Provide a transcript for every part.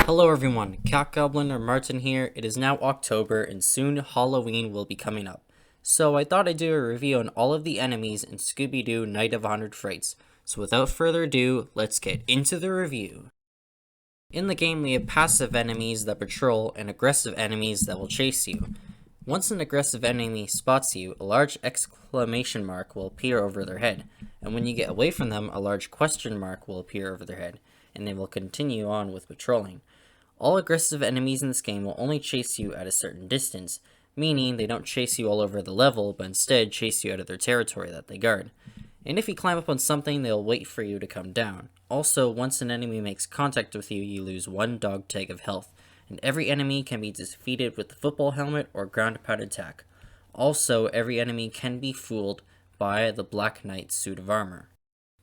Hello everyone, Cat Goblin or Martin here. It is now October and soon Halloween will be coming up. So I thought I'd do a review on all of the enemies in Scooby-Doo Night of 100 Frights. So without further ado, let's get into the review. In the game we have passive enemies that patrol and aggressive enemies that will chase you. Once an aggressive enemy spots you, a large exclamation mark will appear over their head, and when you get away from them, a large question mark will appear over their head, and they will continue on with patrolling. All aggressive enemies in this game will only chase you at a certain distance, meaning they don't chase you all over the level, but instead chase you out of their territory that they guard. And if you climb up on something, they'll wait for you to come down. Also, once an enemy makes contact with you, you lose one dog tag of health, and every enemy can be defeated with the football helmet or ground pound attack. Also, every enemy can be fooled by the Black Knight's suit of armor.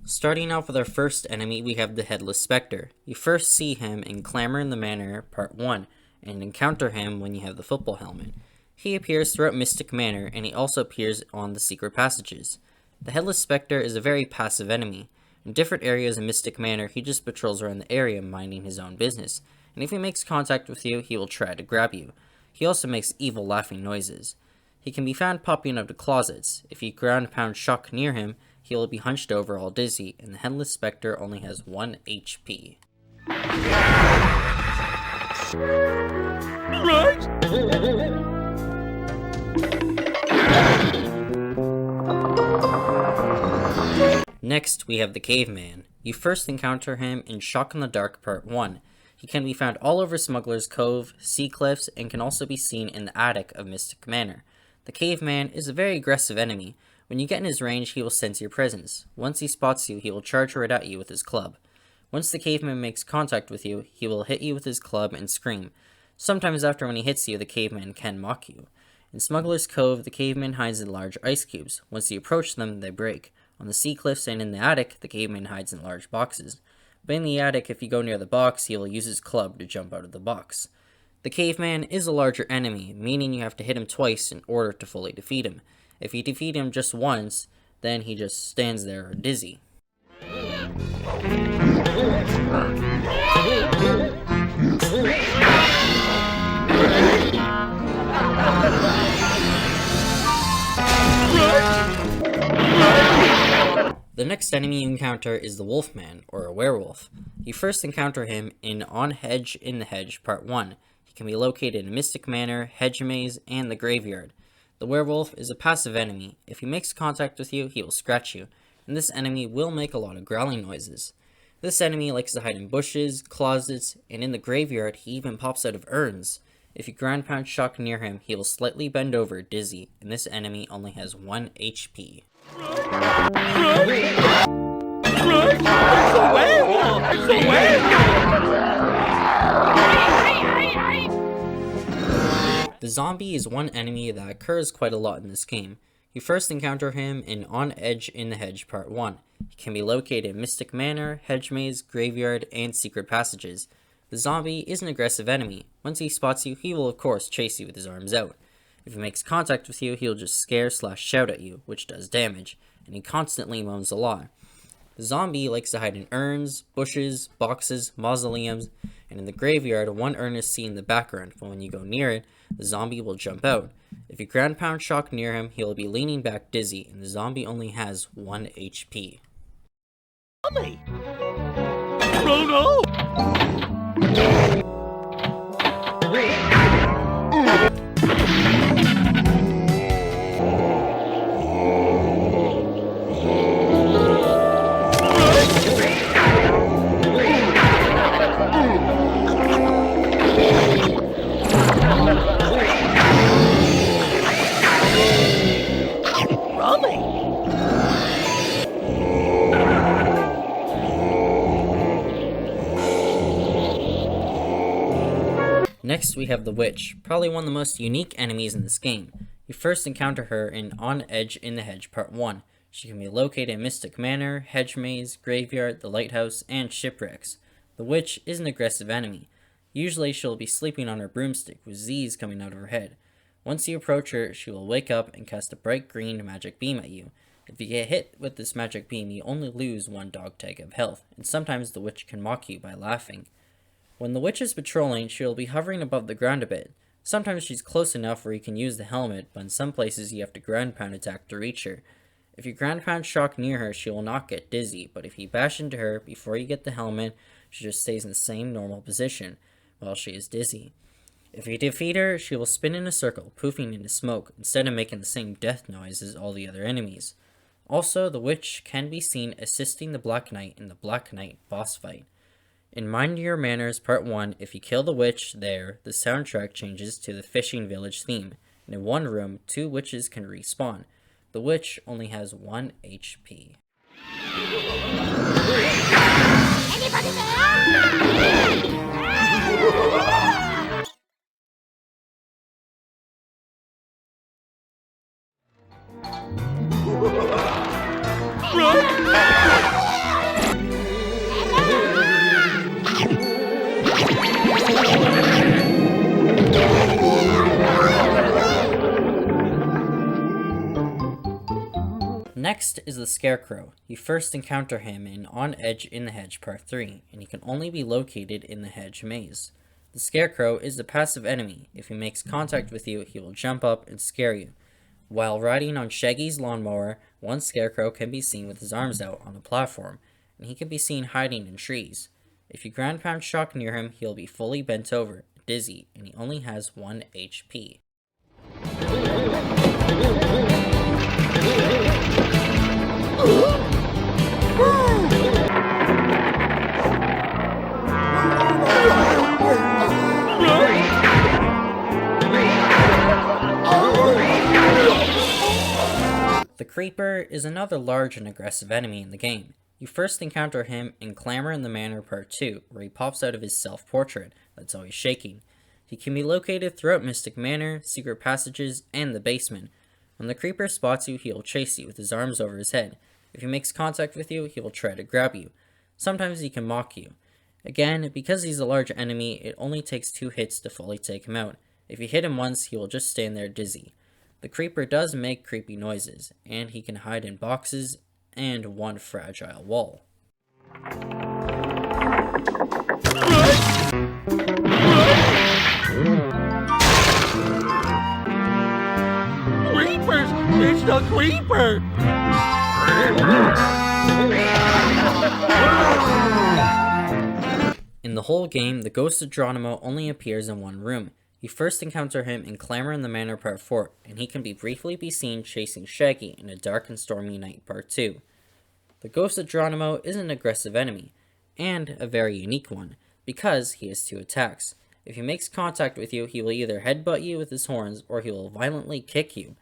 Starting off with our first enemy, we have the Headless Specter. You first see him in Clamor in the Manor Part 1, and encounter him when you have the football helmet. He appears throughout Mystic Manor, and he also appears on the secret passages. The Headless Specter is a very passive enemy. In different areas in Mystic Manor, he just patrols around the area minding his own business, and if he makes contact with you, he will try to grab you. He also makes evil laughing noises. He can be found popping out of closets. If you ground pound shock near him, he will be hunched over all dizzy, and the Headless Specter only has 1 HP. Next, we have the Caveman. You first encounter him in Shock in the Dark Part 1. He can be found all over Smuggler's Cove, sea cliffs, and can also be seen in the attic of Mystic Manor. The Caveman is a very aggressive enemy. When you get in his range, he will sense your presence. Once he spots you, he will charge right at you with his club. Once the Caveman makes contact with you, he will hit you with his club and scream. Sometimes after when he hits you, the Caveman can mock you. In Smuggler's Cove, the Caveman hides in large ice cubes. Once you approach them, they break. On the sea cliffs and in the attic, the Caveman hides in large boxes. But in the attic, if you go near the box, he will use his club to jump out of the box. The Caveman is a larger enemy, meaning you have to hit him twice in order to fully defeat him. If you defeat him just once, then he just stands there dizzy. The next enemy you encounter is the Wolfman, or a werewolf. You first encounter him in On Hedge in the Hedge Part 1. He can be located in Mystic Manor, Hedge Maze, and the Graveyard. The werewolf is a passive enemy. If he makes contact with you, he will scratch you, and this enemy will make a lot of growling noises. This enemy likes to hide in bushes, closets, and in the graveyard he even pops out of urns. If you ground pound shock near him, he will slightly bend over dizzy, and this enemy only has 1 HP. It's a werewolf! It's a werewolf! The zombie is one enemy that occurs quite a lot in this game. You first encounter him in On Edge in the Hedge Part 1. He can be located in Mystic Manor, Hedge Maze, Graveyard, and Secret Passages. The zombie is an aggressive enemy. Once he spots you, he will of course chase you with his arms out. If he makes contact with you, he'll just scare/shout at you, which does damage, and he constantly moans a lot. The zombie likes to hide in urns, bushes, boxes, mausoleums, and in the graveyard, one urn is seen in the background, but when you go near it, the zombie will jump out. If you ground pound shock near him, he will be leaning back dizzy, and the zombie only has 1 HP. Zombie! Bruno! Next we have the Witch, probably one of the most unique enemies in this game. You first encounter her in On Edge in the Hedge Part 1. She can be located in Mystic Manor, Hedge Maze, Graveyard, the Lighthouse, and Shipwrecks. The Witch is an aggressive enemy. Usually she'll be sleeping on her broomstick with Z's coming out of her head. Once you approach her, she will wake up and cast a bright green magic beam at you. If you get hit with this magic beam, you only lose 1 dog tag of health, and sometimes the witch can mock you by laughing. When the witch is patrolling, she will be hovering above the ground a bit. Sometimes she's close enough where you can use the helmet, but in some places you have to ground pound attack to reach her. If you ground pound shock near her, she will not get dizzy, but if you bash into her before you get the helmet, she just stays in the same normal position while she is dizzy. If you defeat her, she will spin in a circle, poofing into smoke, instead of making the same death noise as all the other enemies. Also, the witch can be seen assisting the Black Knight in the Black Knight boss fight. In Mind Your Manners Part 1, if you kill the witch there, the soundtrack changes to the Fishing Village theme, and in one room, 2 witches can respawn. The witch only has 1 HP. Anybody there? Next is the Scarecrow. You first encounter him in On Edge in the Hedge Part 3, and he can only be located in the hedge maze. The Scarecrow is a passive enemy. If he makes contact with you, he will jump up and scare you. While riding on Shaggy's lawnmower, one Scarecrow can be seen with his arms out on a platform, and he can be seen hiding in trees. If you ground pound shock near him, he'll be fully bent over, dizzy, and he only has 1 HP. The Creeper is another large and aggressive enemy in the game. You first encounter him in Clamor in the Manor Part 2, where he pops out of his self-portrait that's always shaking. He can be located throughout Mystic Manor, secret passages, and the basement. When the Creeper spots you, he will chase you with his arms over his head. If he makes contact with you, he will try to grab you. Sometimes he can mock you. Again, because he's a large enemy, it only takes 2 hits to fully take him out. If you hit him once, he will just stand there dizzy. The Creeper does make creepy noises, and he can hide in boxes and one fragile wall. Creepers! It's the Creeper! In the whole game, the Ghost of Geronimo only appears in one room. You first encounter him in Clamor in the Manor Part 4, and he can briefly be seen chasing Shaggy in A Dark and Stormy Night Part 2. The Ghost of Geronimo is an aggressive enemy, and a very unique one, because he has 2 attacks. If he makes contact with you, he will either headbutt you with his horns, or he will violently kick you.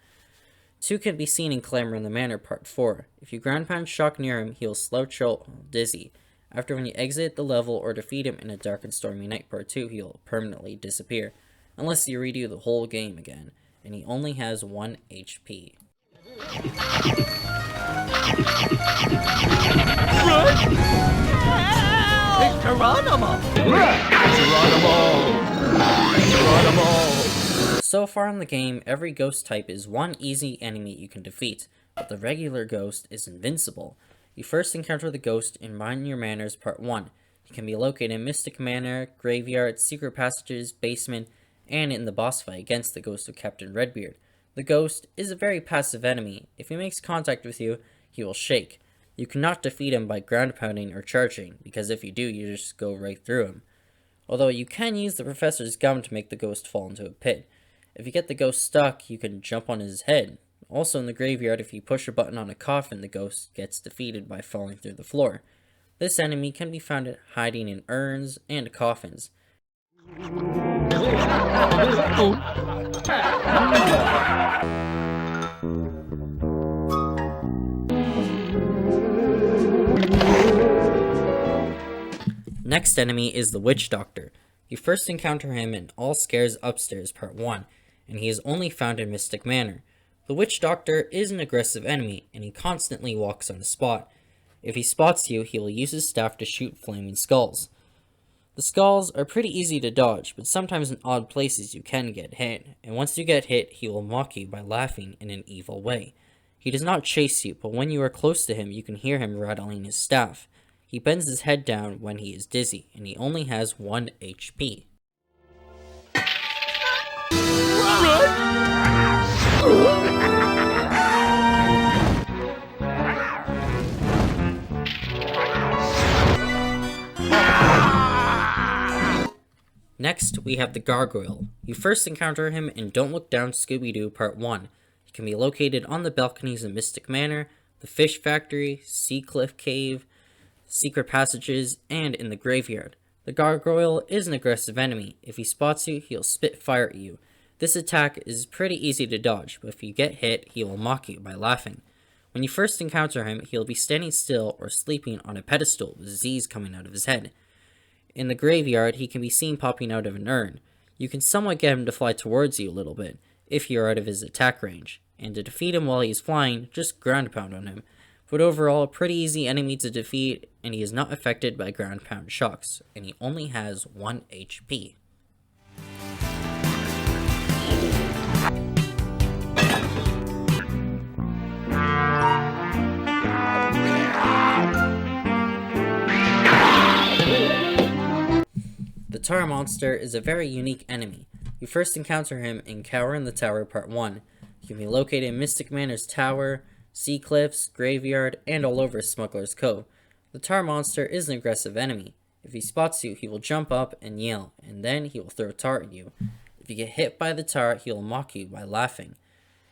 2 can be seen in Clamor in the Manor Part 4. If you ground pound shock near him, he will slouch out dizzy. After when you exit the level or defeat him in A Dark and Stormy Night Part 2, he will permanently disappear. Unless you redo the whole game again, and he only has 1 HP. It's Geronimo! Geronimo! So far in the game, every ghost type is one easy enemy you can defeat, but the regular ghost is invincible. You first encounter the ghost in Mind Your Manners Part 1. He can be located in Mystic Manor, Graveyard, Secret Passages, Basement, and in the boss fight against the ghost of Captain Redbeard. The ghost is a very passive enemy. If he makes contact with you, he will shake. You cannot defeat him by ground pounding or charging, because if you do, you just go right through him. Although you can use the Professor's Gum to make the ghost fall into a pit. If you get the ghost stuck, you can jump on his head. Also in the graveyard, if you push a button on a coffin, the ghost gets defeated by falling through the floor. This enemy can be found hiding in urns and coffins. Next enemy is the Witch Doctor. You first encounter him in All Scares Upstairs Part 1, and he is only found in Mystic Manor. The Witch Doctor is an aggressive enemy, and he constantly walks on the spot. If he spots you, he will use his staff to shoot flaming skulls. The skulls are pretty easy to dodge, but sometimes in odd places you can get hit, and once you get hit, he will mock you by laughing in an evil way. He does not chase you, but when you are close to him, you can hear him rattling his staff. He bends his head down when he is dizzy, and he only has 1 HP. Next, we have the Gargoyle. You first encounter him in Don't Look Down Scooby-Doo Part 1. He can be located on the balconies in Mystic Manor, the Fish Factory, Sea Cliff Cave, secret passages, and in the graveyard. The Gargoyle is an aggressive enemy. If he spots you, he'll spit fire at you. This attack is pretty easy to dodge, but if you get hit, he will mock you by laughing. When you first encounter him, he'll be standing still or sleeping on a pedestal with Z's coming out of his head. In the graveyard, he can be seen popping out of an urn. You can somewhat get him to fly towards you a little bit, if you're out of his attack range, and to defeat him while he's flying, just ground pound on him. But overall, a pretty easy enemy to defeat, and he is not affected by ground pound shocks, and he only has 1 HP. The Tar Monster is a very unique enemy. You first encounter him in Cower in the Tower Part 1. He can be located in Mystic Manor's Tower, Sea Cliffs, Graveyard, and all over Smuggler's Cove. The Tar Monster is an aggressive enemy. If he spots you, he will jump up and yell, and then he will throw tar at you. If you get hit by the tar, he will mock you by laughing.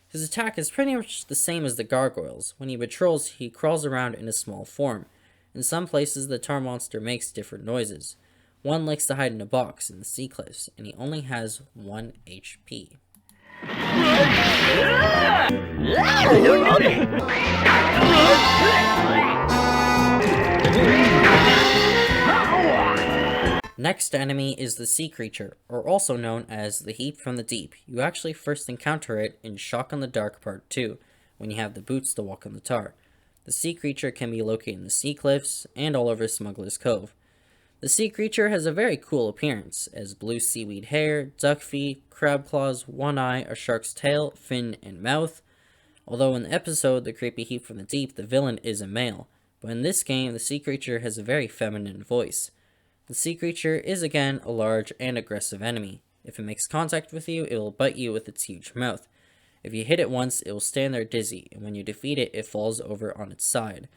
His attack is pretty much the same as the Gargoyle's. When he patrols, he crawls around in a small form. In some places, the Tar Monster makes different noises. One likes to hide in a box in the Sea Cliffs, and he only has 1 HP. Next enemy is the Sea Creature, or also known as the Heap from the Deep. You actually first encounter it in Shock on the Dark Part 2, when you have the boots to walk on the tar. The Sea Creature can be located in the Sea Cliffs and all over Smuggler's Cove. The sea creature has a very cool appearance, as blue seaweed hair, duck feet, crab claws, one eye, a shark's tail, fin, and mouth. Although in the episode The Creepy Heap from the Deep, the villain is a male, but in this game, the sea creature has a very feminine voice. The sea creature is again a large and aggressive enemy. If it makes contact with you, it will bite you with its huge mouth. If you hit it once, it will stand there dizzy, and when you defeat it, it falls over on its side.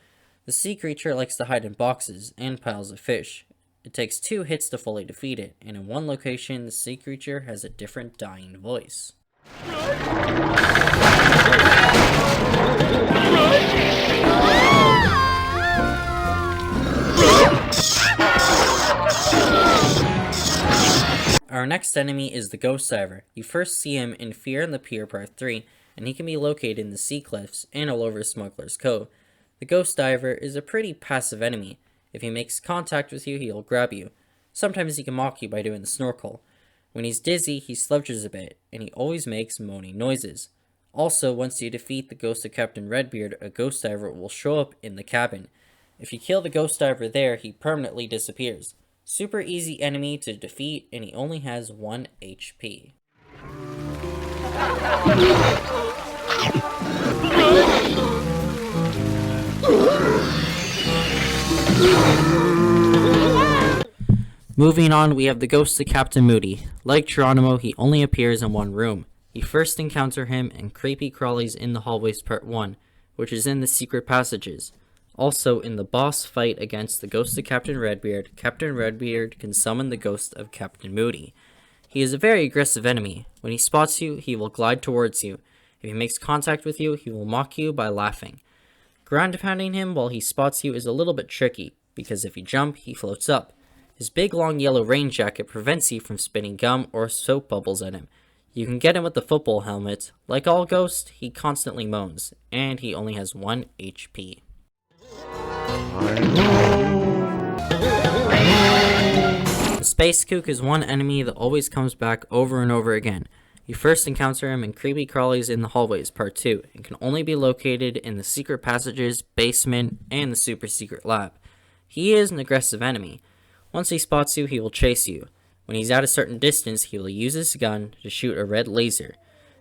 The sea creature likes to hide in boxes and piles of fish. It takes 2 hits to fully defeat it, and in one location, the sea creature has a different dying voice. Our next enemy is the Ghost Diver. You first see him in Fear on the Pier Part 3, and he can be located in the Sea Cliffs and all over Smuggler's Cove. The Ghost Diver is a pretty passive enemy. If he makes contact with you, he'll grab you. Sometimes he can mock you by doing the snorkel. When he's dizzy, he slouches a bit, and he always makes moaning noises. Also, once you defeat the ghost of Captain Redbeard, a Ghost Diver will show up in the cabin. If you kill the Ghost Diver there, he permanently disappears. Super easy enemy to defeat, and he only has 1 HP. Moving on, we have the ghost of Captain Moody. Like Geronimo, he only appears in one room. You first encounter him in Creepy Crawlies in the Hallways Part 1, which is in the secret passages. Also, in the boss fight against the ghost of Captain Redbeard can summon the ghost of Captain Moody. He is a very aggressive enemy. When he spots you, he will glide towards you. If he makes contact with you, he will mock you by laughing. Ground pounding him while he spots you is a little bit tricky, because if you jump, he floats up. His big long yellow rain jacket prevents you from spitting gum or soap bubbles at him. You can get him with the football helmet. Like all ghosts, he constantly moans, and he only has 1 HP. The Space Kook is one enemy that always comes back over and over again. You first encounter him in Creepy Crawlies in the Hallways Part 2, and can only be located in the secret passages, basement, and the super secret lab. He is an aggressive enemy. Once he spots you, he will chase you. When he's at a certain distance, he will use his gun to shoot a red laser.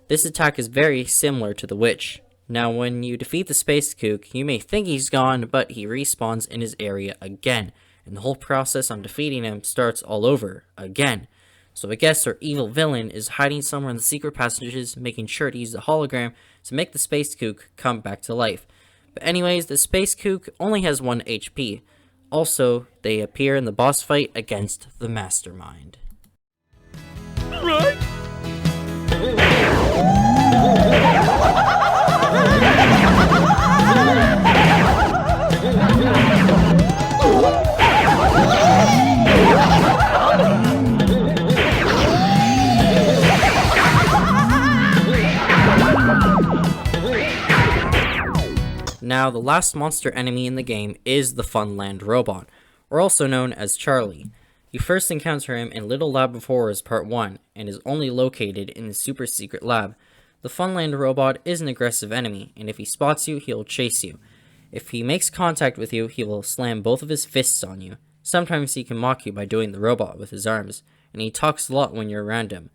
This attack is very similar to the Witch. Now, when you defeat the Space Kook, you may think he's gone, but he respawns in his area again, and the whole process on defeating him starts all over again. So I guess our evil villain is hiding somewhere in the secret passages, making sure to use the hologram to make the Space Kook come back to life. But anyways, the Space Kook only has 1 HP. Also, they appear in the boss fight against the Mastermind. Right? Now, the last monster enemy in the game is the Funland robot, or also known as Charlie. You first encounter him in Little Lab of Horrors Part 1, and is only located in the super secret lab. The Funland robot is an aggressive enemy, and if he spots you, he'll chase you. If he makes contact with you, he will slam both of his fists on you. Sometimes he can mock you by doing the robot with his arms, and he talks a lot when you're around him.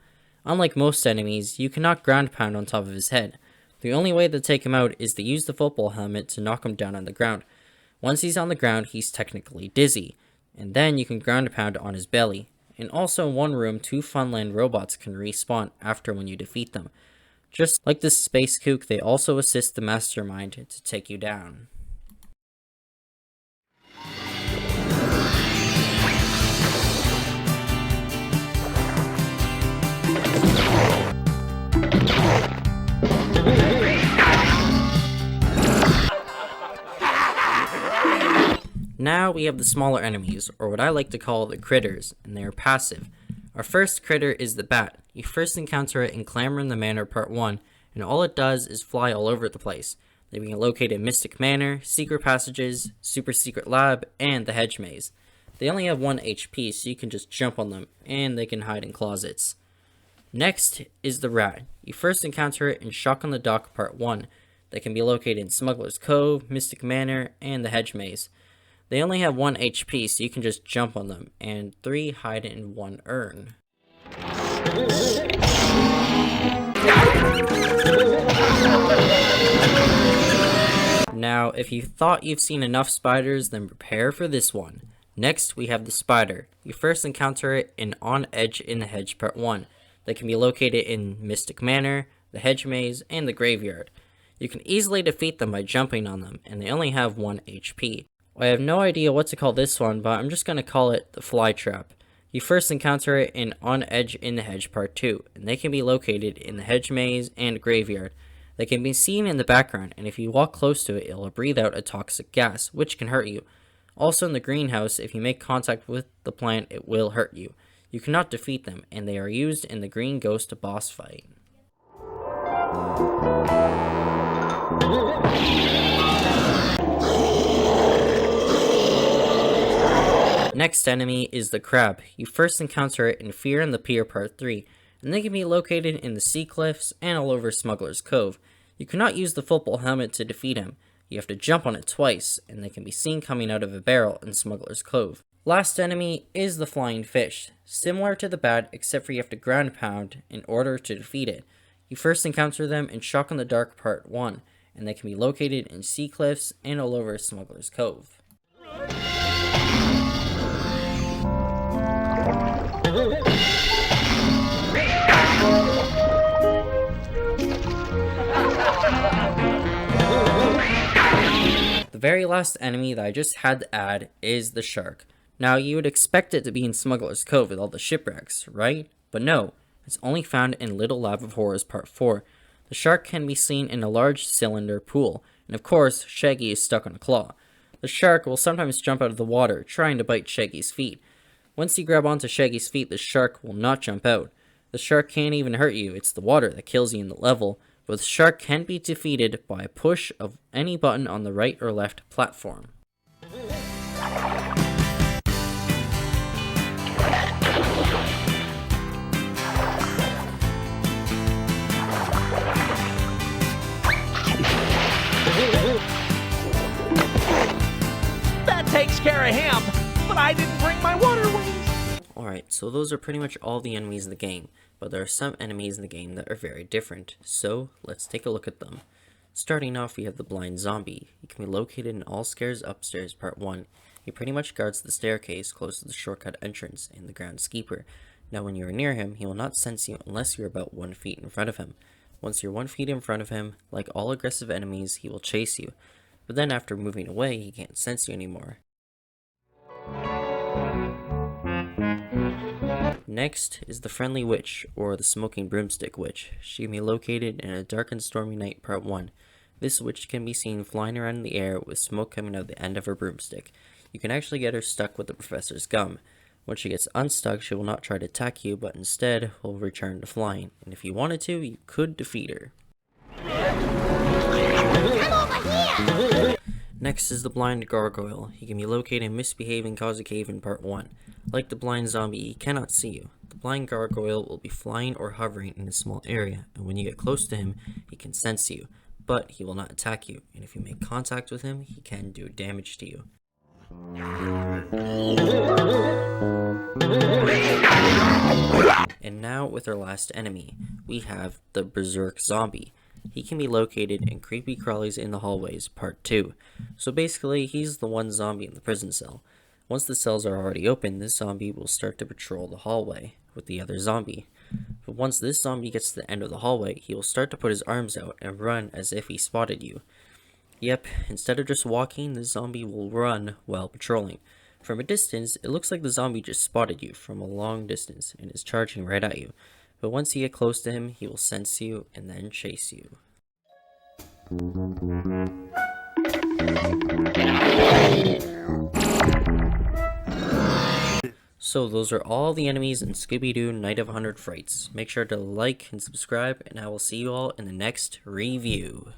Unlike most enemies, you cannot ground pound on top of his head. The only way to take him out is to use the football helmet to knock him down on the ground. Once he's on the ground, he's technically dizzy, and then you can ground pound on his belly. And also in one room, 2 Funland robots can respawn after when you defeat them. Just like the Space Kook, they also assist the Mastermind to take you down. Now we have the smaller enemies, or what I like to call the critters, and they are passive. Our first critter is the bat. You first encounter it in Clamor in the Manor Part 1, and all it does is fly all over the place. They can locate in Mystic Manor, Secret Passages, Super Secret Lab, and the Hedge Maze. They only have 1 HP, so you can just jump on them, and they can hide in closets. Next is the rat. You first encounter it in Shock on the Dock Part 1. They can be located in Smuggler's Cove, Mystic Manor, and the Hedge Maze. They only have 1 HP, so you can just jump on them, and 3 hide in 1 urn. Now, if you thought you've seen enough spiders, then prepare for this one. Next, we have the spider. You first encounter it in On Edge in the Hedge Part 1. They can be located in Mystic Manor, the Hedge Maze, and the Graveyard. You can easily defeat them by jumping on them, and they only have 1 HP. I have no idea what to call this one, but I'm just going to call it the Fly Trap. You first encounter it in On Edge in the Hedge Part 2, and they can be located in the Hedge Maze and Graveyard. They can be seen in the background, and if you walk close to it, it will breathe out a toxic gas, which can hurt you. Also in the greenhouse, if you make contact with the plant, it will hurt you. You cannot defeat them, and they are used in the Green Ghost boss fight. Next enemy is the crab. You first encounter it in Fear and the Pier Part 3, and they can be located in the sea cliffs and all over Smuggler's Cove. You cannot use the football helmet to defeat him. You have to jump on it twice, and they can be seen coming out of a barrel in Smuggler's Cove. Last enemy is the flying fish. Similar to the bat, except for you have to ground pound in order to defeat it. You first encounter them in Shock in the Dark Part 1, and they can be located in sea cliffs and all over Smuggler's Cove. The very last enemy that I just had to add is the shark. Now, you would expect it to be in Smuggler's Cove with all the shipwrecks, right? But no, it's only found in Little Lab of Horrors Part 4. The shark can be seen in a large cylinder pool, and of course, Shaggy is stuck on a claw. The shark will sometimes jump out of the water, trying to bite Shaggy's feet. Once you grab onto Shaggy's feet, the shark will not jump out. The shark can't even hurt you, it's the water that kills you in the level, but the shark can be defeated by a push of any button on the right or left platform. That takes care of him, but I didn't bring my water wings. Alright, so those are pretty much all the enemies in the game, but there are some enemies in the game that are very different, so let's take a look at them. Starting off, we have the blind zombie. He can be located in All Scares Upstairs Part 1. He pretty much guards the staircase close to the shortcut entrance and the groundskeeper. Now when you are near him, he will not sense you unless you are about 1 feet in front of him. Once you're 1 feet in front of him, like all aggressive enemies, he will chase you. But then after moving away, he can't sense you anymore. Next is the Friendly Witch, or the Smoking Broomstick Witch. She can be located in A Dark and Stormy Night Part 1. This witch can be seen flying around in the air with smoke coming out the end of her broomstick. You can actually get her stuck with the professor's gum. When she gets unstuck, she will not try to attack you, but instead will return to flying. And if you wanted to, you could defeat her. Come over here! Next is the Blind Gargoyle. He can be located in Misbehave and Cause a Cave in Part 1. Like the blind zombie, he cannot see you. The blind gargoyle will be flying or hovering in a small area, and when you get close to him, he can sense you, but he will not attack you, and if you make contact with him, he can do damage to you. And now with our last enemy, we have the Berserk Zombie. He can be located in Creepy Crawlies in the Hallways, Part 2. So basically, he's the one zombie in the prison cell. Once the cells are already open, this zombie will start to patrol the hallway with the other zombie. But once this zombie gets to the end of the hallway, he will start to put his arms out and run as if he spotted you. Yep, instead of just walking, the zombie will run while patrolling. From a distance, it looks like the zombie just spotted you from a long distance and is charging right at you. But once you get close to him, he will sense you and then chase you. So those are all the enemies in Scooby-Doo Night of 100 Frights. Make sure to like and subscribe, and I will see you all in the next review.